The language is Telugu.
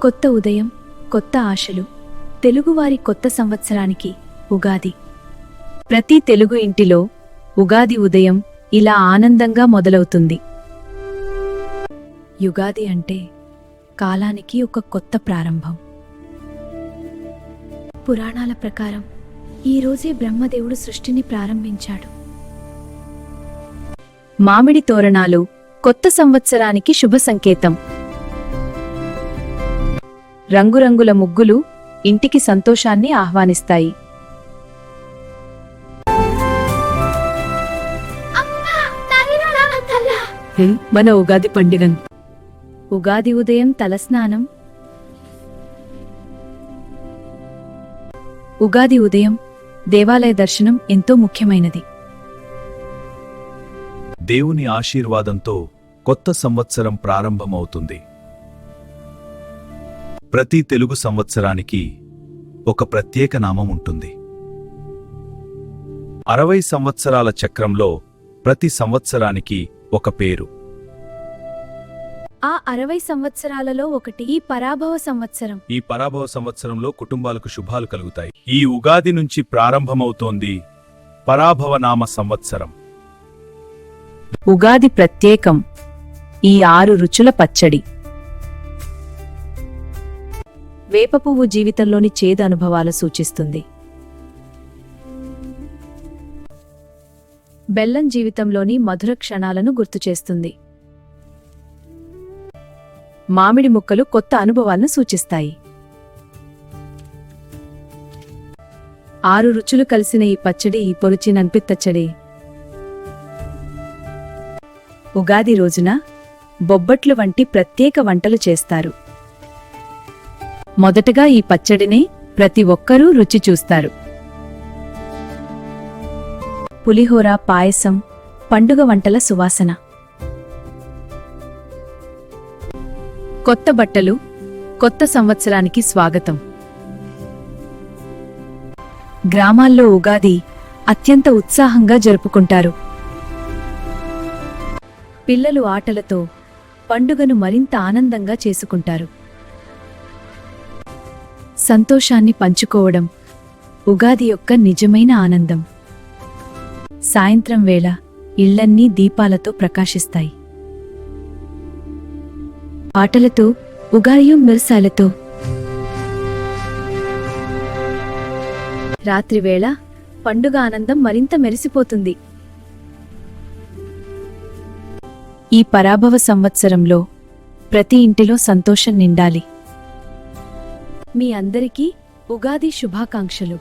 కొత్త ఉదయం, కొత్త ఆశలు. తెలుగువారి కొత్త సంవత్సరానికి ఉగాది. ప్రతి తెలుగు ఇంటిలో ఉగాది ఉదయం ఇలా ఆనందంగా మొదలవుతుంది. యుగాది అంటే కాలానికి ఒక కొత్త ప్రారంభం. పురాణాల ప్రకారం ఈ రోజే బ్రహ్మదేవుడు సృష్టిని ప్రారంభించాడు. మామిడి తోరణాలు కొత్త సంవత్సరానికి శుభ సంకేతం. రంగురంగుల ముగ్గులు ఇంటికి సంతోషాన్ని ఆహ్వానిస్తాయి. మన ఉగాది పండుగ. ఉగాది ఉదయం తలస్నానం. ఉగాది ఉదయం దేవాలయ దర్శనం ఎంతో ముఖ్యమైనది. దేవుని ఆశీర్వాదంతో కొత్త సంవత్సరం ప్రారంభమవుతుంది. ప్రతి తెలుగు సంవత్సరానికి ఒక ప్రత్యేక నామం ఉంటుంది. 60 సంవత్సరాల చక్రంలో ప్రతి సంవత్సరానికి ఒక పేరు. ఆ 60 సంవత్సరాలలో ఒకటి ఈ పరాభవ సంవత్సరం. ఈ పరాభవ సంవత్సరంలో కుటుంబాలకు శుభాలు కలుగుతాయి. ఈ ఉగాది నుంచి ప్రారంభమవుతోంది పరాభవనామ సంవత్సరం. ఉగాది ప్రత్యేకం. ఈ 6 రుచుల పచ్చడి. వేప పువ్వు జీవితంలోని చేదు అనుభవాలు సూచిస్తుంది. బెల్లం జీవితంలోని మధుర క్షణాలను గుర్తుచేస్తుంది. మామిడి ముక్కలు కొత్త అనుభవాలను సూచిస్తాయి. 6 రుచులు కలిసిన ఈ పచ్చడి ఈ పొరుచి నన్పిత్తచ్చడి. ఉగాది రోజున బొబ్బట్లు వంటి ప్రత్యేక వంటలు చేస్తారు. మొదటగా ఈ పచ్చడిని ప్రతి ఒక్కరూ రుచి చూస్తారు. పులిహోర, పాయసం, పండుగ వంటల సువాసన. కొత్త బట్టలు, కొత్త సంవత్సరానికి స్వాగతం. గ్రామాల్లో ఉగాది అత్యంత ఉత్సాహంగా జరుపుకుంటారు. పిల్లలు ఆటలతో పండుగను మరింత ఆనందంగా చేసుకుంటారు. సంతోషాన్ని పంచుకోవడం ఉగాది యొక్క నిజమైన ఆనందం. సాయంత్రం వేళ ఇళ్లన్నీ దీపాలతో ప్రకాశిస్తాయి. ఆటలతో, ఉగాది మెరుసాలతో. రాత్రివేళ పండుగ ఆనందం మరింత మెరిసిపోతుంది. ఈ పరాభవ సంవత్సరంలో ప్రతి ఇంటిలో సంతోషం నిండాలి. మీ అందరికీ ఉగాది శుభాకాంక్షలు.